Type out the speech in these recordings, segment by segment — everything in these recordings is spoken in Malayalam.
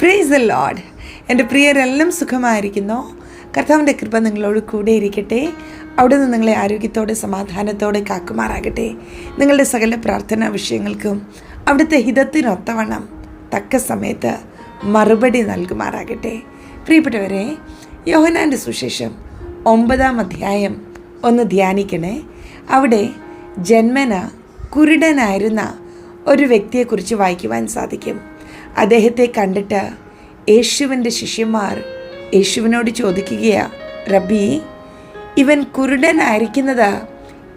Praise the Lord. എൻ്റെ പ്രിയരെല്ലാം സുഖമായിരിക്കുന്നു. കർത്താവിൻ്റെ കൃപ നിങ്ങളോട് കൂടെ ഇരിക്കട്ടെ. അവിടെ നിന്ന് നിങ്ങളെ ആരോഗ്യത്തോടെ സമാധാനത്തോടെ കാക്കുമാറാകട്ടെ. നിങ്ങളുടെ സകല പ്രാർത്ഥനാ വിഷയങ്ങൾക്കും അവിടുത്തെ ഹിതത്തിനൊത്തവണ്ണം തക്ക സമയത്ത് മറുപടി നൽകുമാറാകട്ടെ. പ്രിയപ്പെട്ടവരെ, യോഹന്നാൻ്റെ സുവിശേഷം 9-ാം അധ്യായം ഒന്ന് ധ്യാനിക്കണേ. അവിടെ ജന്മന കുരുടനായിരുന്ന ഒരു വ്യക്തിയെക്കുറിച്ച് വായിക്കുവാൻ സാധിക്കും. അദ്ദേഹത്തെ കണ്ടിട്ട് യേശുവിൻ്റെ ശിഷ്യന്മാർ യേശുവിനോട് ചോദിക്കുകയാണ്, റബ്ബി, ഇവൻ കുരുടനായിരിക്കുന്നത്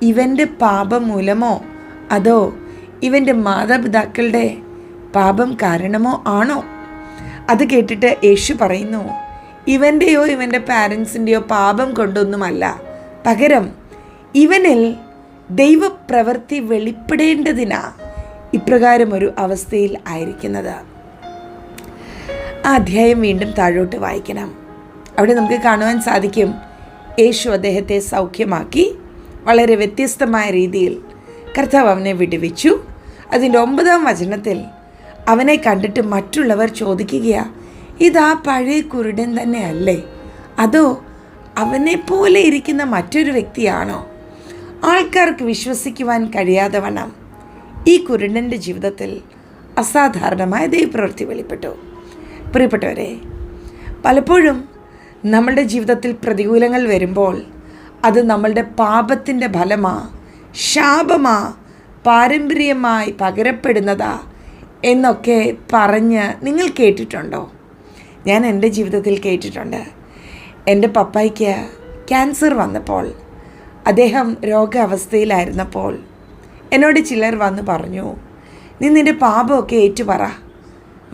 ഇവൻ്റെ പാപം മൂലമോ അതോ ഇവൻ്റെ മാതാപിതാക്കളുടെ പാപം കാരണമോ ആണോ? അത് കേട്ടിട്ട് യേശു പറയുന്നു, ഇവൻ്റെയോ ഇവൻ്റെ പാരൻസിൻ്റെയോ പാപം കൊണ്ടൊന്നുമല്ല, പകരം ഇവനിൽ ദൈവപ്രവൃത്തി വെളിപ്പെടേണ്ടതിനാ ഇപ്രകാരം ഒരു അവസ്ഥയിൽ ആയിരിക്കുന്നത്. ആ അധ്യായം വീണ്ടും താഴോട്ട് വായിക്കണം. അവിടെ നമുക്ക് കാണുവാൻ സാധിക്കും, യേശു അദ്ദേഹത്തെ സൗഖ്യമാക്കി. വളരെ വ്യത്യസ്തമായ രീതിയിൽ കർത്താവ് അവനെ വിടുവിച്ചു. അതിൻ്റെ 9-ാം വചനത്തിൽ അവനെ കണ്ടിട്ട് മറ്റുള്ളവർ ചോദിക്കുകയാണ്, ഇതാ പഴയ കുരുടൻ തന്നെ അല്ലേ, അതോ അവനെപ്പോലെ ഇരിക്കുന്ന മറ്റൊരു വ്യക്തിയാണോ? ആൾക്കാർക്ക് വിശ്വസിക്കുവാൻ കഴിയാതെ വണ്ണം ഈ കുരുടൻ്റെ ജീവിതത്തിൽ അസാധാരണമായ ദൈവപ്രവൃത്തി വെളിപ്പെട്ടു. പ്രിയപ്പെട്ടവരെ, പലപ്പോഴും നമ്മളുടെ ജീവിതത്തിൽ പ്രതികൂലങ്ങൾ വരുമ്പോൾ അത് നമ്മളുടെ പാപത്തിൻ്റെ ഫലമാ, ശാപമാ, പാരമ്പര്യമായി പകരപ്പെടുന്നതാ എന്നൊക്കെ പറഞ്ഞ് നിങ്ങൾ കേട്ടിട്ടുണ്ടോ? ഞാൻ എൻ്റെ ജീവിതത്തിൽ കേട്ടിട്ടുണ്ട്. എൻ്റെ പപ്പായ്ക്ക് ക്യാൻസർ വന്നപ്പോൾ, അദ്ദേഹം രോഗാവസ്ഥയിലായിരുന്നപ്പോൾ എന്നോട് ചിലർ വന്ന് പറഞ്ഞു, നീ നിൻ്റെ പാപമൊക്കെ ഏറ്റുപറ,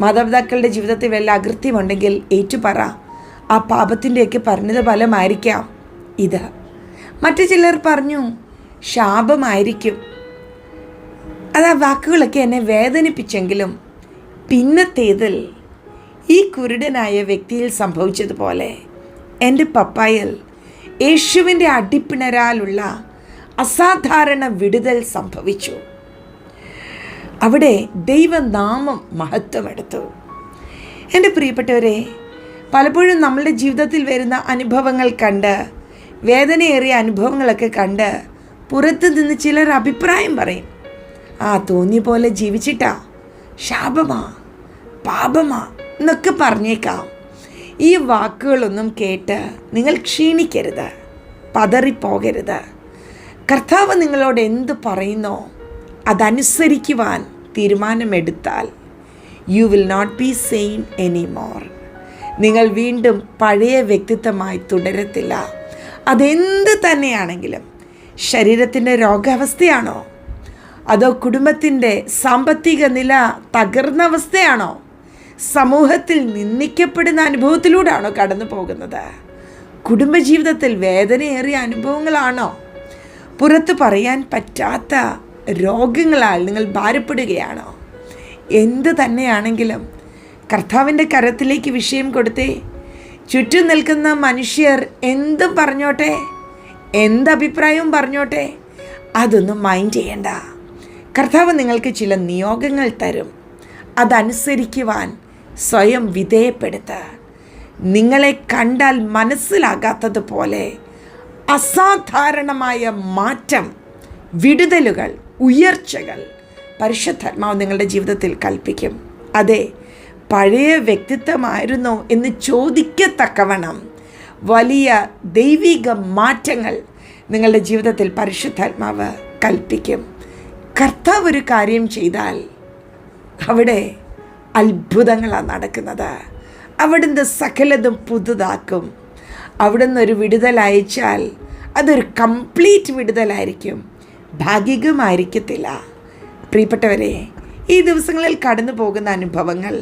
മാതാപിതാക്കളുടെ ജീവിതത്തിൽ വല്ല അകൃത്യമുണ്ടെങ്കിൽ ഏറ്റുപറ, ആ പാപത്തിൻ്റെയൊക്കെ പരിണിത ഫലമായിരിക്കാം ഇത്. മറ്റു ചിലർ പറഞ്ഞു ശാപമായിരിക്കും. അത് ആ വാക്കുകളൊക്കെ എന്നെ വേദനിപ്പിച്ചെങ്കിലും പിന്നത്തേതിൽ ഈ കുരുടനായ വ്യക്തിയിൽ സംഭവിച്ചതുപോലെ എൻ്റെ പപ്പായിൽ യേശുവിൻ്റെ അടിപ്പിണരാലുള്ള അസാധാരണ വിടുതൽ സംഭവിച്ചു. അവിടെ ദൈവനാമം മഹത്വമെടുത്തു. എൻ്റെ പ്രിയപ്പെട്ടവരെ, പലപ്പോഴും നമ്മളുടെ ജീവിതത്തിൽ വരുന്ന അനുഭവങ്ങൾ കണ്ട്, വേദനയേറിയ അനുഭവങ്ങളൊക്കെ കണ്ട് പുറത്തു നിന്ന് ചിലർ അഭിപ്രായം പറയും, തോന്നിയ പോലെ ജീവിച്ചിട്ടാ, ശാപമാ, പാപമാ എന്നൊക്കെ പറഞ്ഞേക്കാം. ഈ വാക്കുകളൊന്നും കേട്ട് നിങ്ങൾ ക്ഷീണിക്കരുത്, പതറിപ്പോകരുത്. കർത്താവ് നിങ്ങളോട് എന്ത് പറയുന്നോ അതനുസരിക്കുവാൻ തീരുമാനമെടുത്താൽ you will not be same anymore. നിങ്ങൾ വീണ്ടും പഴയ വ്യക്തിത്വമായി തുടരത്തില്ല. അതെന്ത് തന്നെയാണെങ്കിലും, ശരീരത്തിൻ്റെ രോഗാവസ്ഥയാണോ അതോ കുടുംബത്തിൻ്റെ സാമ്പത്തിക നില തകർന്ന അവസ്ഥയാണോ, സമൂഹത്തിൽ നിന്ദിക്കപ്പെടുന്ന അനുഭവത്തിലൂടെയാണോ കടന്നു പോകുന്നത്, കുടുംബജീവിതത്തിൽ വേദനയേറിയ അനുഭവങ്ങളാണോ, പുറത്ത് പറയാൻ പറ്റാത്ത രോഗങ്ങളാൽ നിങ്ങൾ ഭാരപ്പെടുകയാണോ, എന്ത് തന്നെയാണെങ്കിലും കർത്താവിൻ്റെ കരത്തിലേക്ക് വിഷയം കൊടുത്തേ. ചുറ്റും നിൽക്കുന്ന മനുഷ്യർ എന്തും പറഞ്ഞോട്ടെ, എന്തഭിപ്രായവും പറഞ്ഞോട്ടെ, അതൊന്നും മൈൻഡ് ചെയ്യണ്ട. കർത്താവ് നിങ്ങൾക്ക് ചില നിയോഗങ്ങൾ തരും. അതനുസരിക്കുവാൻ സ്വയം വിധേയപ്പെടുത്തുക. നിങ്ങളെ കണ്ടാൽ മനസ്സിലാകാത്തതുപോലെ അസാധാരണമായ മാറ്റം, വിടുതലുകൾ, ഉയർച്ചകൾ പരിശുദ്ധാത്മാവ് നിങ്ങളുടെ ജീവിതത്തിൽ കൽപ്പിക്കും. അതെ, പഴയ വ്യക്തിത്വമായിരുന്നോ എന്ന് ചോദിക്കത്തക്കവണ്ണം വലിയ ദൈവിക മാറ്റങ്ങൾ നിങ്ങളുടെ ജീവിതത്തിൽ പരിശുദ്ധാത്മാവ് കൽപ്പിക്കും. കർത്താവ് ഒരു കാര്യം ചെയ്താൽ അവിടെ അത്ഭുതങ്ങളാണ് നടക്കുന്നത്. അവിടുന്ന് സകലതും പുതുതാക്കും. അവിടുന്ന് ഒരു വിടുതൽ അയച്ചാൽ അതൊരു കംപ്ലീറ്റ് വിടുതലായിരിക്കും, ഭാഗികമായിരിക്കത്തില്ല. പ്രിയപ്പെട്ടവരെ, ഈ ദിവസങ്ങളിൽ കടന്നു പോകുന്ന അനുഭവങ്ങൾ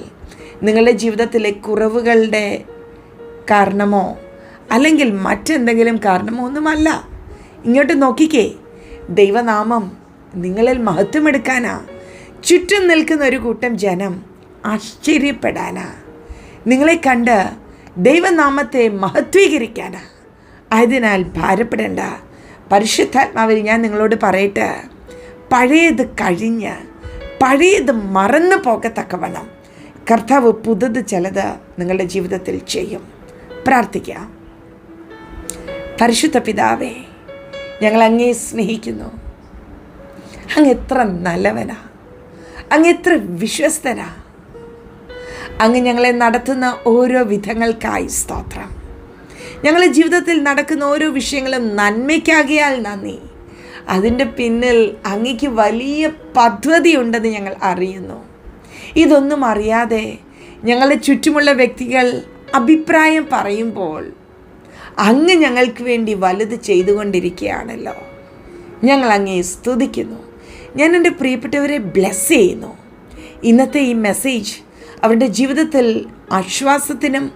നിങ്ങളുടെ ജീവിതത്തിലെ കുറവുകളുടെ കാരണമോ അല്ലെങ്കിൽ മറ്റെന്തെങ്കിലും കാരണമോ ഒന്നുമല്ല. ഇങ്ങോട്ട് നോക്കിക്കേ, ദൈവനാമം നിങ്ങളിൽ മഹത്വമെടുക്കാനാ. ചുറ്റും നിൽക്കുന്ന ഒരു കൂട്ടം ജനം ആശ്ചര്യപ്പെടാനാ. നിങ്ങളെ കണ്ട് ദൈവനാമത്തെ മഹത്വീകരിക്കാനാ. ആയതിനാൽ ഭാരപ്പെടേണ്ട. പരിശുദ്ധാത്മാവിൽ ഞാൻ നിങ്ങളോട് പറയട്ടെ, പഴയത് കഴിഞ്ഞ് പഴയത് മറന്നു പോകത്തക്കവണ്ണം കർത്താവ് പുതുത് ചിലത് നിങ്ങളുടെ ജീവിതത്തിൽ ചെയ്യും. പ്രാർത്ഥിക്കാം. പരിശുദ്ധ പിതാവേ, ഞങ്ങൾ അങ്ങേ സ്നേഹിക്കുന്നു. അങ്ങ് എത്ര നല്ലവനാ, അങ്ങ് എത്ര വിശ്വസ്തനാ. അങ്ങ് ഞങ്ങളെ നടത്തുന്ന ഓരോ വിധങ്ങൾക്കായി സ്തോത്രം. ഞങ്ങളുടെ ജീവിതത്തിൽ നടക്കുന്ന ഓരോ വിഷയങ്ങളും നന്മയ്ക്കാകിയാൽ നന്ദി. അതിൻ്റെ പിന്നിൽ അങ്ങയ്ക്ക് വലിയ പദ്ധതി ഉണ്ടെന്ന് ഞങ്ങൾ അറിയുന്നു. ഇതൊന്നും അറിയാതെ ഞങ്ങളുടെ ചുറ്റുമുള്ള വ്യക്തികൾ അഭിപ്രായം പറയുമ്പോൾ അങ്ങ് ഞങ്ങൾക്ക് വേണ്ടി വലുത് ചെയ്തുകൊണ്ടിരിക്കുകയാണല്ലോ. ഞങ്ങൾ അങ്ങയെ സ്തുതിക്കുന്നു. ഞാൻ എൻ്റെ പ്രിയപ്പെട്ടവരെ ബ്ലെസ് ചെയ്യുന്നു. ഇന്നത്തെ ഈ മെസ്സേജ് അവരുടെ ജീവിതത്തിൽ ആശ്വാസത്തിനും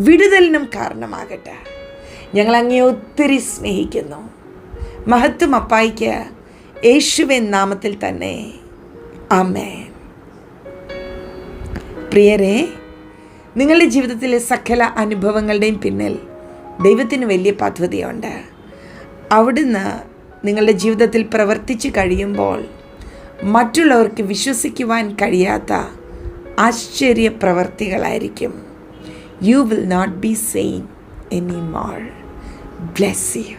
വിടുതലിനും കാരണമാകട്ടെ. ഞങ്ങൾ അങ്ങയെ ഒത്തിരി സ്നേഹിക്കുന്നു. മഹത്വം അപ്പായിക്ക് യേശുവിൻ നാമത്തിൽ തന്നെ. ആമേൻ. പ്രിയരെ, നിങ്ങളുടെ ജീവിതത്തിലെ സകല അനുഭവങ്ങളുടെയും പിന്നിൽ ദൈവത്തിന് വലിയ പദ്ധതിയുണ്ട്. അവിടുന്ന് നിങ്ങളുടെ ജീവിതത്തിൽ പ്രവർത്തിച്ചു കഴിയുമ്പോൾ മറ്റുള്ളവർക്ക് വിശ്വസിക്കുവാൻ കഴിയാത്ത ആശ്ചര്യ പ്രവർത്തികളായിരിക്കും. You will not be sane anymore. Bless you.